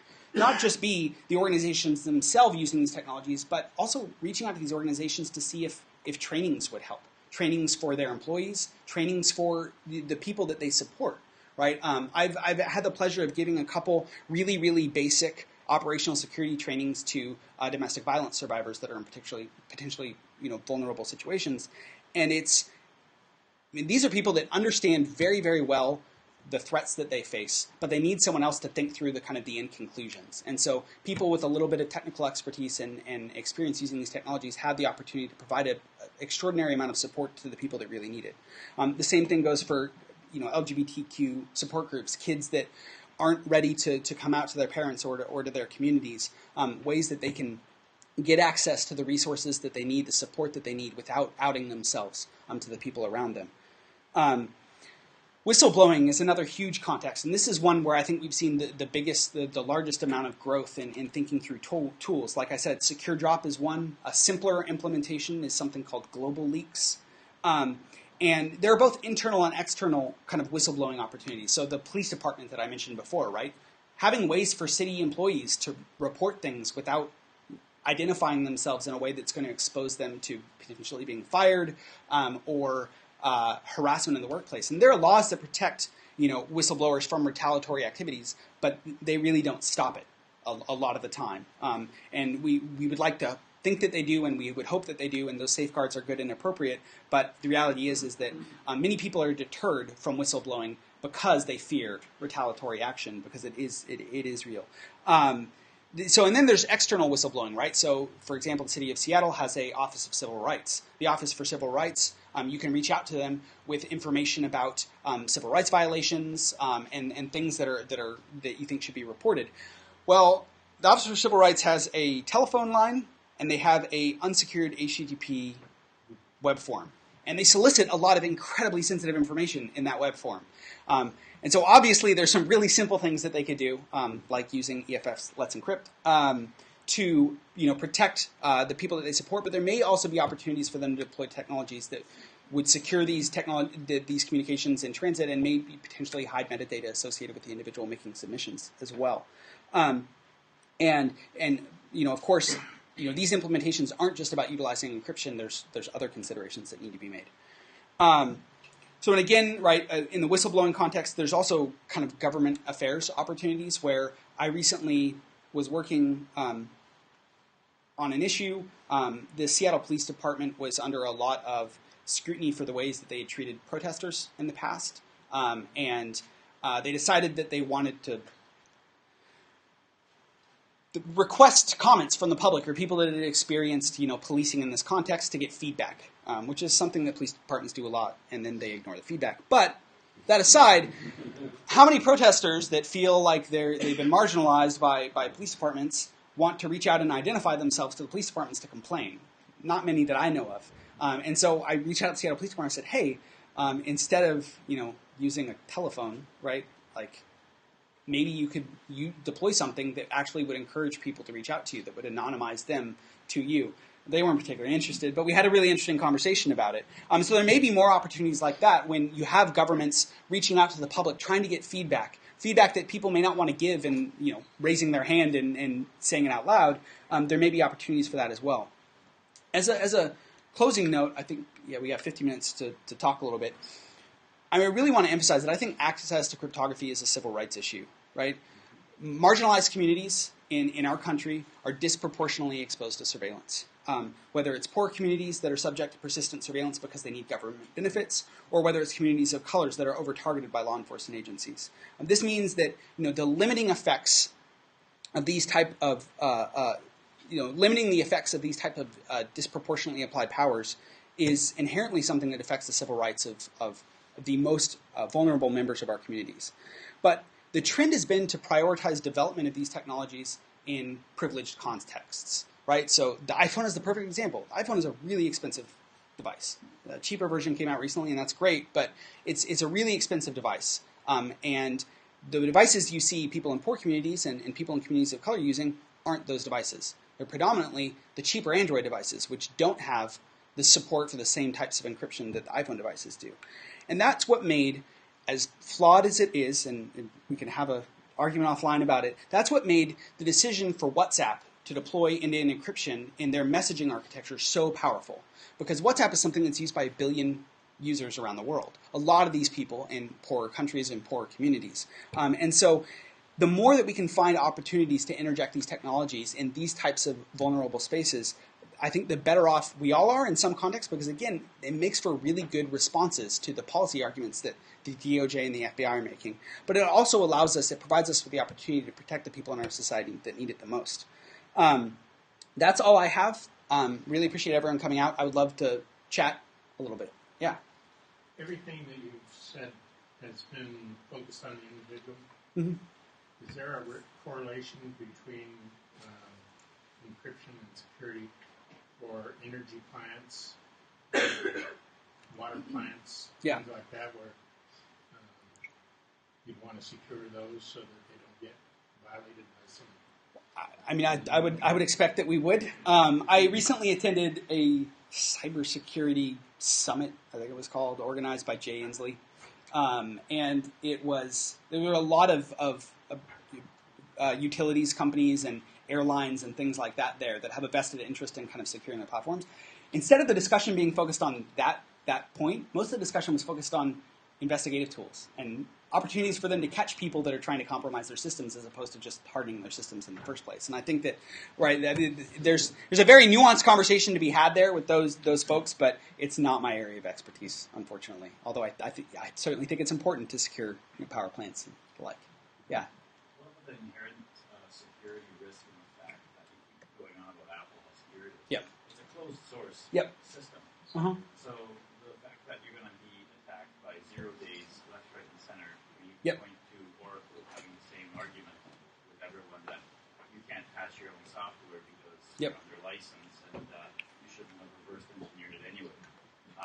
A: just be the organizations themselves using these technologies, but also reaching out to these organizations to see if trainings would help. Trainings for their employees, trainings for the people that they support, right? I've had the pleasure of giving a couple really, really basic operational security trainings to domestic violence survivors that are in potentially vulnerable situations. And these are people that understand very, very well the threats that they face, but they need someone else to think through the end conclusions. And so people with a little bit of technical expertise and experience using these technologies have the opportunity to provide an extraordinary amount of support to the people that really need it. The same thing goes for LGBTQ support groups, kids that aren't ready to come out to their parents or to their communities, ways that they can get access to the resources that they need, the support that they need without outing themselves to the people around them. Whistleblowing is another huge context, and this is one where I think we've seen the largest amount of growth in thinking through tools. Like I said, Secure Drop is one. A simpler implementation is something called Global Leaks. And there are both internal and external kind of whistleblowing opportunities. So the police department that I mentioned before, right? Having ways for city employees to report things without identifying themselves in a way that's going to expose them to potentially being fired or harassment in the workplace. And there are laws that protect whistleblowers from retaliatory activities, but they really don't stop it a lot of the time. And we would like to think that they do, and we would hope that they do, and those safeguards are good and appropriate. But the reality is that many people are deterred from whistleblowing because they fear retaliatory action, because it is real. And then there's external whistleblowing, right? So, for example, the city of Seattle has a Office of Civil Rights. The Office for Civil Rights, you can reach out to them with information about civil rights violations and things that you think should be reported. Well, the Office for Civil Rights has a telephone line, and they have a unsecured HTTP web form. And they solicit a lot of incredibly sensitive information in that web form. And so obviously there's some really simple things that they could do, like using EFF's Let's Encrypt, to protect the people that they support. But there may also be opportunities for them to deploy technologies that would secure these communications in transit and maybe potentially hide metadata associated with the individual making submissions as well. And of course, these implementations aren't just about utilizing encryption. There's other considerations that need to be made. So, and again, right, in the whistleblowing context, there's also kind of government affairs opportunities where I recently was working on an issue. The Seattle Police Department was under a lot of scrutiny for the ways that they had treated protesters in the past. And they decided that they wanted to request comments from the public or people that had experienced, policing in this context to get feedback, which is something that police departments do a lot, and then they ignore the feedback. But that aside, how many protesters that feel like they've been marginalized by police departments want to reach out and identify themselves to the police departments to complain? Not many that I know of. And so I reached out to the Seattle Police Department and said, hey, instead of using a telephone, right, like, maybe you deploy something that actually would encourage people to reach out to you, that would anonymize them to you. They weren't particularly interested, but we had a really interesting conversation about it. So there may be more opportunities like that when you have governments reaching out to the public, trying to get feedback that people may not want to give and raising their hand and saying it out loud. There may be opportunities for that as well. As a closing note, I think we have 50 minutes to talk a little bit. I really want to emphasize that I think access to cryptography is a civil rights issue, right? Marginalized communities in our country are disproportionately exposed to surveillance, whether it's poor communities that are subject to persistent surveillance because they need government benefits, or whether it's communities of colors that are over-targeted by law enforcement agencies. This means that the limiting effects of these type of limiting the effects of these type of disproportionately applied powers is inherently something that affects the civil rights of the most vulnerable members of our communities. But the trend has been to prioritize development of these technologies in privileged contexts, right? So the iPhone is the perfect example. The iPhone is a really expensive device. The cheaper version came out recently, and that's great, but it's a really expensive device. And the devices you see people in poor communities and people in communities of color using aren't those devices. They're predominantly the cheaper Android devices, which don't have the support for the same types of encryption that the iPhone devices do. And that's what made, as flawed as it is, and we can have an argument offline about it, that's what made the decision for WhatsApp to deploy end-to-end encryption in their messaging architecture so powerful. Because WhatsApp is something that's used by 1 billion users around the world. A lot of these people in poorer countries and poorer communities. And so the more that we can find opportunities to interject these technologies in these types of vulnerable spaces, I think the better off we all are in some contexts, because again, it makes for really good responses to the policy arguments that the DOJ and the FBI are making. But it also allows us, it provides us with the opportunity to protect the people in our society that need it the most. That's all I have. Really appreciate everyone coming out. I would love to chat a little bit. Yeah.
D: Everything that you've said has been focused on the individual.
A: Mm-hmm.
D: Is there a correlation between encryption and security for energy plants, water plants, things like that, where you'd want to secure those so that they don't get violated by someone?
A: I mean, I would expect that we would. I recently attended a cybersecurity summit, I think it was called, organized by Jay Inslee, and there were a lot of utilities companies and airlines and things like that there that have a vested interest in kind of securing their platforms. Instead of the discussion being focused on that point, most of the discussion was focused on investigative tools and opportunities for them to catch people that are trying to compromise their systems, as opposed to just hardening their systems in the first place. And I think that there's a very nuanced conversation to be had there with those folks, but it's not my area of expertise, unfortunately. Although I certainly think it's important to secure power plants and the like. Yeah.
E: What about the inherent security risk in the fact that you keep going on about Apple security?
A: Yep.
E: It's a closed source system.
A: Uh-huh.
E: So the fact that you're going to be attacked by 0 days left, right, and center, when you point to Oracle having the same argument with everyone that you can't patch your own software because you're under license and you shouldn't have reverse engineered it anyway.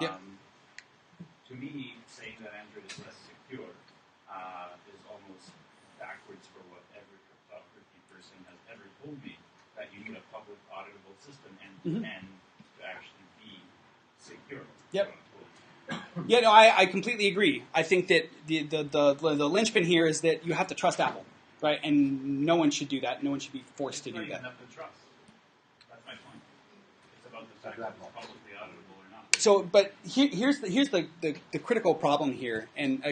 E: To me, saying that Android is less secure is almost backwards for what every cryptography person has ever told me, that you need a public auditable system and to actually be secure.
A: Yep. Yeah, no, I completely agree. I think that the linchpin here is that you have to trust Apple, right? And no one should do that. No one should be forced to do that.
E: It's not even enough to trust. That's my point. It's about the fact that it's publicly auditable or not.
A: So, but here's the critical problem here, and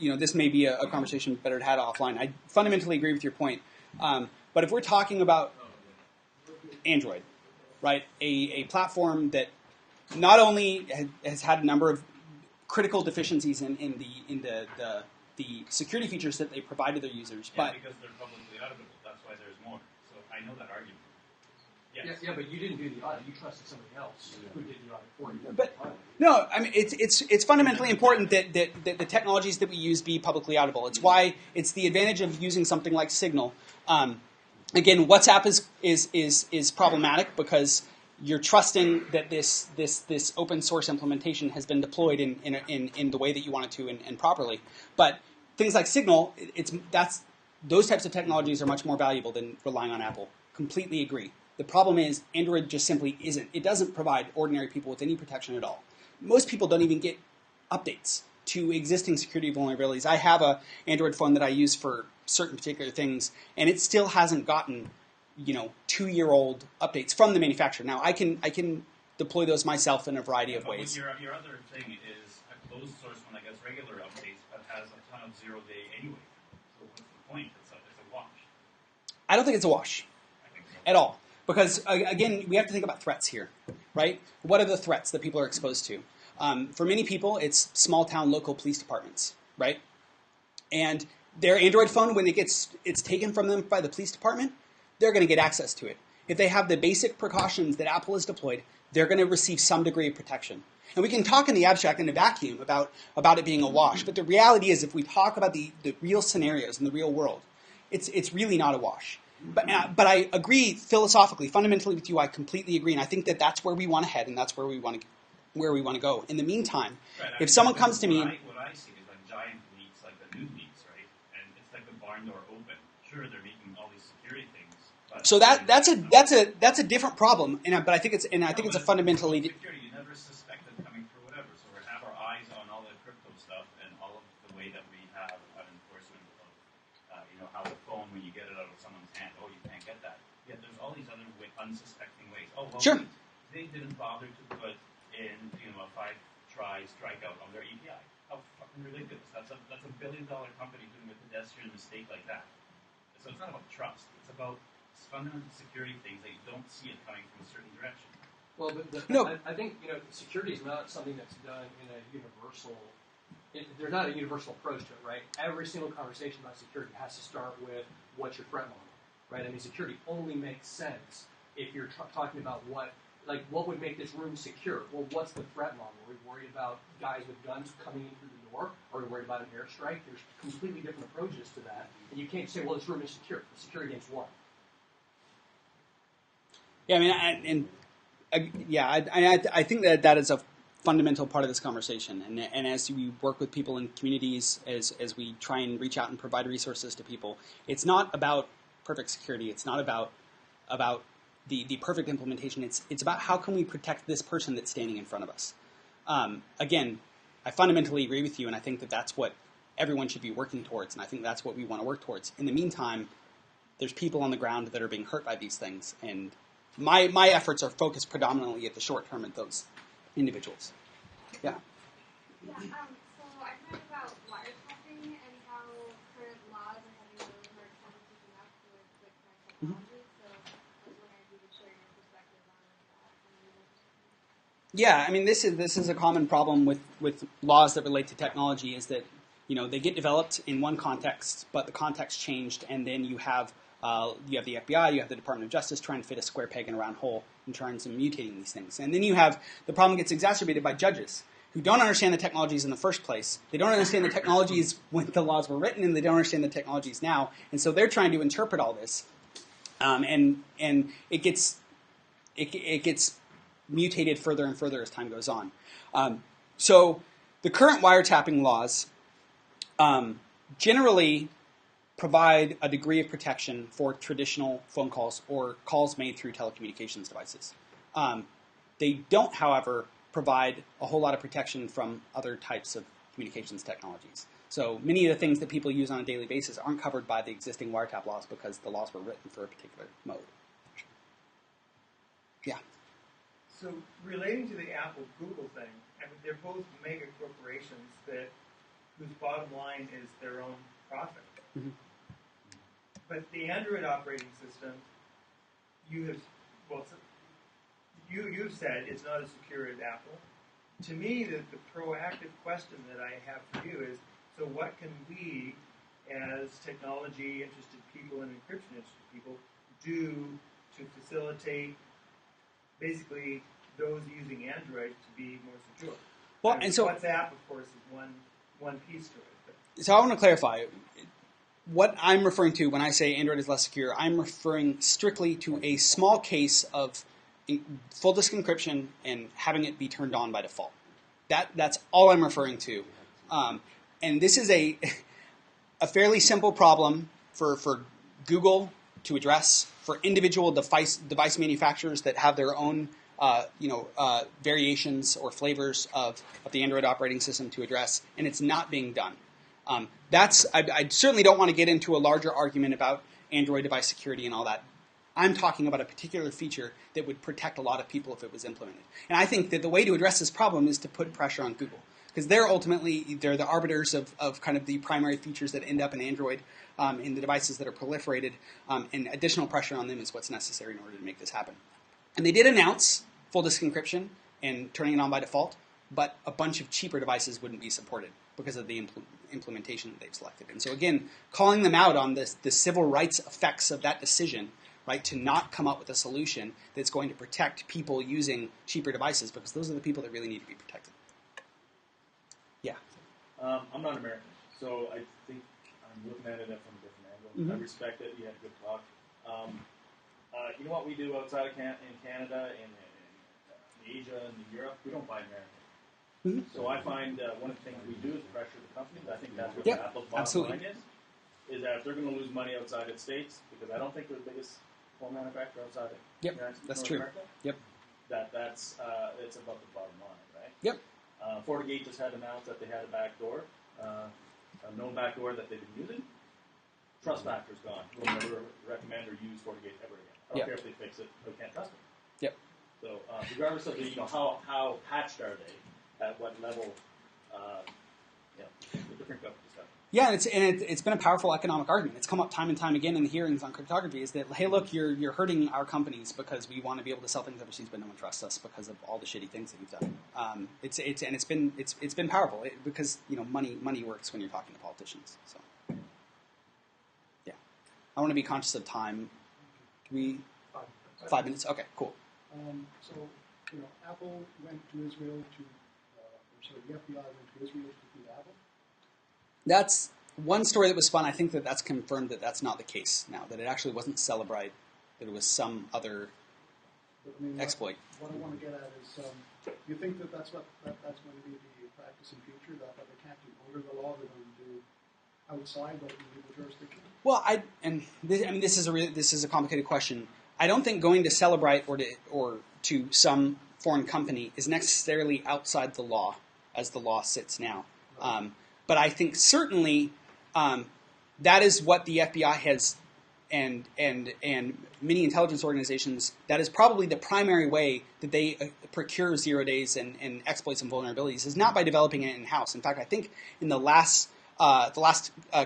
A: this may be a conversation better to have offline. I fundamentally agree with your point, but if we're talking about Android, right, a platform that not only has had a number of critical deficiencies in the security features that they provide to their users, but
E: because they're publicly auditable, that's why there's more. So I know that argument. Yes.
B: Yeah, but you didn't do the audit. You trusted somebody else who did the audit for you.
A: But no, I mean it's fundamentally important that the technologies that we use be publicly auditable. It's why it's the advantage of using something like Signal. Again, WhatsApp is problematic because you're trusting that this open source implementation has been deployed in the way that you want it to and properly. But things like Signal, those types of technologies are much more valuable than relying on Apple. Completely agree. The problem is Android just simply isn't. It doesn't provide ordinary people with any protection at all. Most people don't even get updates to existing security vulnerabilities. I have an Android phone that I use for certain particular things, and it still hasn't gotten 2-year-old updates from the manufacturer. Now I can deploy those myself in a variety of ways.
E: Your other thing is a closed source one that gets regular updates but has a ton of 0-day anyway. So what's the point? It's a wash.
A: I don't think it's a wash
E: I think so.
A: at all. Because, again, we have to think about threats here, right? What are the threats that people are exposed to? For many people, it's small-town local police departments, right? And their Android phone, when it's taken from them by the police department, they're going to get access to it. If they have the basic precautions that Apple has deployed, they're going to receive some degree of protection. And we can talk in the abstract, in a vacuum, about it being a wash. But the reality is, if we talk about the real scenarios in the real world, it's really not a wash. But I agree philosophically, fundamentally with you. I completely agree, and I think that that's where we want to head, and that's where we want to go. In the meantime, if someone comes to me,
E: what I see is like giant leaks, like the news leaks, right? And it's like the barn door open. Sure, they're making all these security things. But
A: so that's a different problem, but I think it's a fundamentally.
E: Security, you never suspect it coming through whatever. So we have our eyes on all the crypto stuff and all of the way that we have an enforcement of, how the phone, when you get it out of someone's hand, oh, you can't get that. Yet there's all these other unsuspecting ways. Oh, well,
A: sure.
E: They didn't bother to put in, a 5-try strikeout on their API. How fucking ridiculous! That's a $1 billion company doing a pedestrian mistake like that. So it's not about trust. It's about fundamental security things that you don't see it coming from a certain direction.
B: Well, but
A: No.
B: I think security is not something that's done in a universal. There's not a universal approach to it, right? Every single conversation about security has to start with what's your threat model, right? I mean, security only makes sense if you're talking about what would make this room secure. Well, what's the threat model? Are we worried about guys with guns coming in through the door? Are we worried about an airstrike? There's completely different approaches to that, and you can't say, well, this room is secure. Secure against what?
A: Yeah, I mean, I think that is a fundamental part of this conversation. And as we work with people in communities, as we try and reach out and provide resources to people, it's not about perfect security. It's not about the perfect implementation. It's about how can we protect this person that's standing in front of us. Again, I fundamentally agree with you, and I think that that's what everyone should be working towards, and I think that's what we want to work towards. In the meantime, there's people on the ground that are being hurt by these things, and my efforts are focused predominantly at the short term at those individuals. Yeah.
F: Yeah, so I've heard about wiretapping and how current laws are having a really hard time keeping up with the current technology. So I was wondering if you could share your perspective on that.
A: Yeah, I mean, this is a common problem with laws that relate to technology is that, they get developed in one context, but the context changed, and then you have the FBI, you have the Department of Justice trying to fit a square peg in a round hole in terms of mutating these things. And then you have the problem gets exacerbated by judges who don't understand the technologies in the first place. They don't understand the technologies when the laws were written, and they don't understand the technologies now. And so they're trying to interpret all this, and it gets mutated further and further as time goes on. So the current wiretapping laws generally provide a degree of protection for traditional phone calls or calls made through telecommunications devices. They don't, however, provide a whole lot of protection from other types of communications technologies. So many of the things that people use on a daily basis aren't covered by the existing wiretap laws because the laws were written for a particular mode. Yeah.
G: So relating to the Apple-Google thing, I mean, they're both mega corporations whose bottom line is their own profit.
A: Mm-hmm.
G: But the Android operating system, you've said it's not as secure as Apple. To me, the proactive question that I have for you is, so what can we, as technology-interested people and encryption-interested people, do to facilitate basically those using Android to be more secure?
A: Well, and so
G: WhatsApp, of course, is one piece to it.
A: So I want to clarify. What I'm referring to when I say Android is less secure, I'm referring strictly to a small case of full disk encryption and having it be turned on by default. That's all I'm referring to. And this is a fairly simple problem for Google to address, for individual device manufacturers that have their own variations or flavors of the Android operating system to address, and it's not being done. I certainly don't want to get into a larger argument about Android device security and all that. I'm talking about a particular feature that would protect a lot of people if it was implemented. And I think that the way to address this problem is to put pressure on Google, because they're the arbiters of kind of the primary features that end up in Android in the devices that are proliferated, and additional pressure on them is what's necessary in order to make this happen. And they did announce full disk encryption and turning it on by default, but a bunch of cheaper devices wouldn't be supported because of the implementation that they've selected. And so again, calling them out on the civil rights effects of that decision, right, to not come up with a solution that's going to protect people using cheaper devices, because those are the people that really need to be protected. Yeah.
H: I'm not American, so I think I'm looking at it from a different angle.
A: Mm-hmm.
H: I respect it. You had a good talk. You know what we do outside of in Canada, in Asia, and in Europe? We don't buy American.
A: Mm-hmm.
H: So I find one of the things we do is pressure the companies. I think that's what Apple's bottom
A: absolutely.
H: line is that if they're going to lose money outside of the States, because I don't think they're the biggest phone manufacturer outside of
A: That's
H: North
A: true.
H: America, it's above the bottom line, right?
A: Yep.
H: FortiGate just had announced that they had a backdoor, a known backdoor that they've been using. Trust factor's gone. We'll never recommend or use FortiGate ever again. I don't care if they fix it, we can't trust it.
A: Yep.
H: So regardless of how patched are they, at what level, Different discussion.
A: Yeah, it's been a powerful economic argument. It's come up time and time again in the hearings on cryptography. Is that, hey, look, you're hurting our companies because we want to be able to sell things overseas, but no one trusts us because of all the shitty things that we've done. It's been powerful because money works when you're talking to politicians. So yeah, I want to be conscious of time. Can we 5 minutes? Okay, cool.
I: So Apple went to Israel the FBI went to Israel to defeat Apple.
A: That's one story that was fun. I think that's confirmed that that's not the case now, that it actually wasn't Celebrite, that it was some other exploit.
I: What I want to get at is, you think that's going to be the practice in future, that they can't do under the law, they're going to do outside of the legal jurisdiction?
A: Well, this is a complicated question. I don't think going to Celebrite or to some foreign company is necessarily outside the law, as the law sits now. But I think certainly that is what the FBI has, and many intelligence organizations. That is probably the primary way that they procure 0 days and exploits and vulnerabilities is not by developing it in house. In fact, I think in the last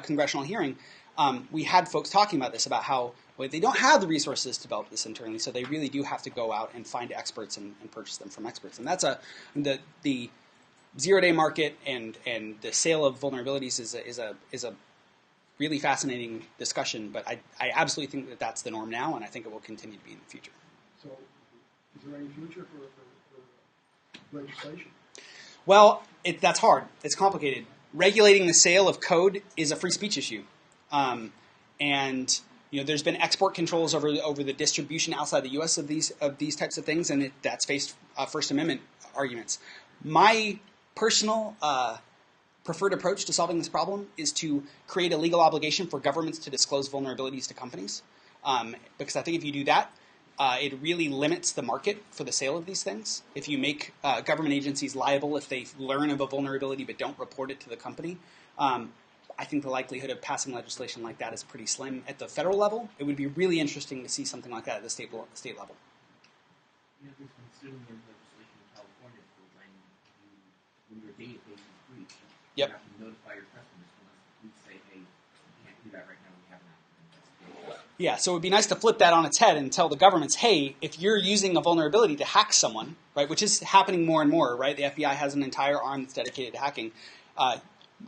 A: congressional hearing, we had folks talking about this, about how they don't have the resources to develop this internally, so they really do have to go out and find experts and purchase them from experts. And that's the 0 day market and the sale of vulnerabilities is a really fascinating discussion. But I absolutely think that that's the norm now, and I think it will continue to be in the future.
I: So, is there any future for legislation?
A: Well, that's hard. It's complicated. Regulating the sale of code is a free speech issue, and there's been export controls over the distribution outside the U.S. of these types of things, and that's faced First Amendment arguments. My personal preferred approach to solving this problem is to create a legal obligation for governments to disclose vulnerabilities to companies, because I think if you do that, it really limits the market for the sale of these things. If you make government agencies liable if they learn of a vulnerability but don't report it to the company, I think the likelihood of passing legislation like that is pretty slim. At the federal level, it would be really interesting to see something like that at the state level.
J: There's been similar legislation in California for when your database is breached, you have to notify your customers unless we say, hey, we can't do that right now, we have an active investigation.
A: Yeah, so it would be nice to flip that on its head and tell the governments, hey, if you're using a vulnerability to hack someone, right, which is happening more and more, right? The FBI has an entire arm that's dedicated to hacking.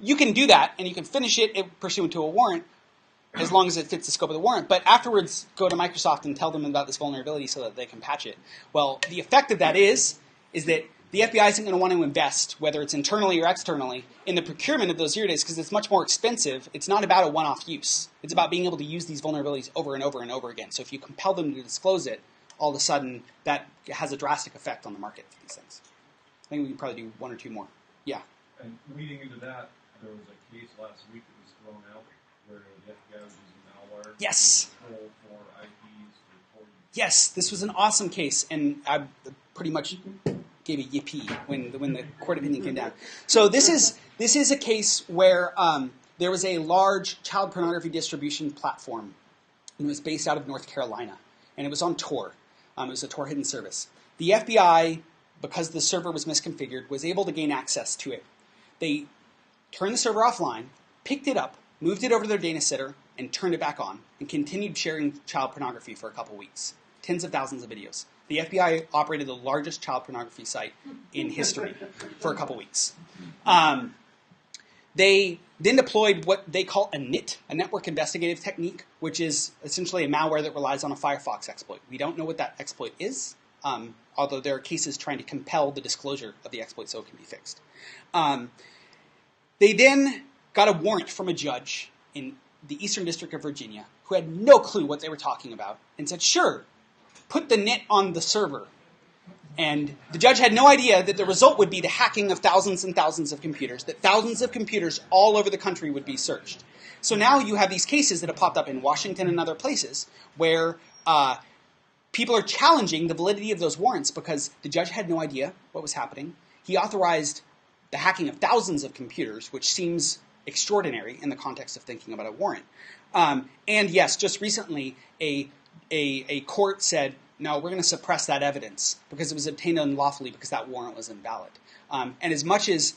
A: You can do that, and you can finish it pursuant to a warrant, as long as it fits the scope of the warrant. But afterwards, go to Microsoft and tell them about this vulnerability so that they can patch it. Well, the effect of that is that the FBI isn't going to want to invest, whether it's internally or externally, in the procurement of those 0 days because it's much more expensive. It's not about a one-off use. It's about being able to use these vulnerabilities over and over and over again. So if you compel them to disclose it, all of a sudden that has a drastic effect on the market for these things. I think we can probably do one or two more. Yeah.
K: And leading into that, there was a case last week that was thrown out where the FBI was using malware
A: Yes.
K: to control for IPs for reporting.
A: Yes, this was an awesome case, and I pretty much gave a yippee when the court opinion came down. So this is a case where there was a large child pornography distribution platform, and it was based out of North Carolina, and it was on Tor. It was a Tor hidden service. The FBI, because the server was misconfigured, was able to gain access to it. They turned the server offline, picked it up, moved it over to their data center, and turned it back on, and continued sharing child pornography for a couple weeks. Tens of thousands of videos. The FBI operated the largest child pornography site in history for a couple weeks. They then deployed what they call a NIT, a network investigative technique, which is essentially a malware that relies on a Firefox exploit. We don't know what that exploit is, although there are cases trying to compel the disclosure of the exploit so it can be fixed. They then got a warrant from a judge in the Eastern District of Virginia who had no clue what they were talking about and said, sure, put the NIT on the server. And the judge had no idea that the result would be the hacking of thousands and thousands of computers, that thousands of computers all over the country would be searched. So now you have these cases that have popped up in Washington and other places where people are challenging the validity of those warrants because the judge had no idea what was happening. He authorized the hacking of thousands of computers, which seems extraordinary in the context of thinking about a warrant. And yes, just recently, a court said, no, we're going to suppress that evidence because it was obtained unlawfully because that warrant was invalid. And as much as,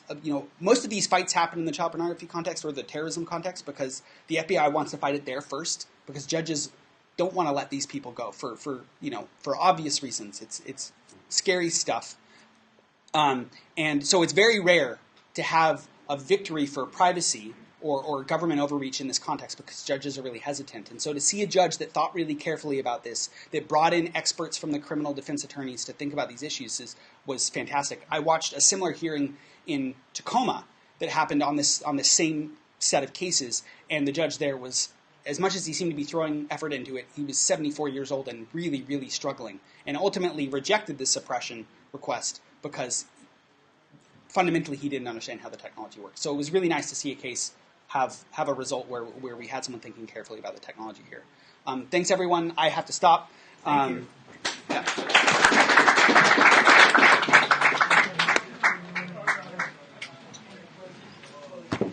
A: most of these fights happen in the child pornography context or the terrorism context because the FBI wants to fight it there first because judges don't want to let these people go for obvious reasons. It's scary stuff. And so it's very rare to have a victory for privacy or government overreach in this context because judges are really hesitant. And so to see a judge that thought really carefully about this, that brought in experts from the criminal defense attorneys to think about these issues was fantastic. I watched a similar hearing in Tacoma that happened on this same set of cases, and the judge there was, as much as he seemed to be throwing effort into it, he was 74 years old and really, really struggling, and ultimately rejected the suppression request because fundamentally he didn't understand how the technology worked. So it was really nice to see a case have a result where we had someone thinking carefully about the technology here. Thanks, everyone. I have to stop.
B: Thank you.
A: Yeah.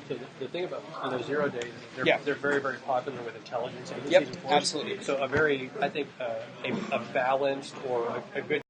B: So the thing about 0 days, they're very, very popular with intelligence agencies.
A: Yep,
B: and forces.
A: absolutely.
B: So a balanced or a good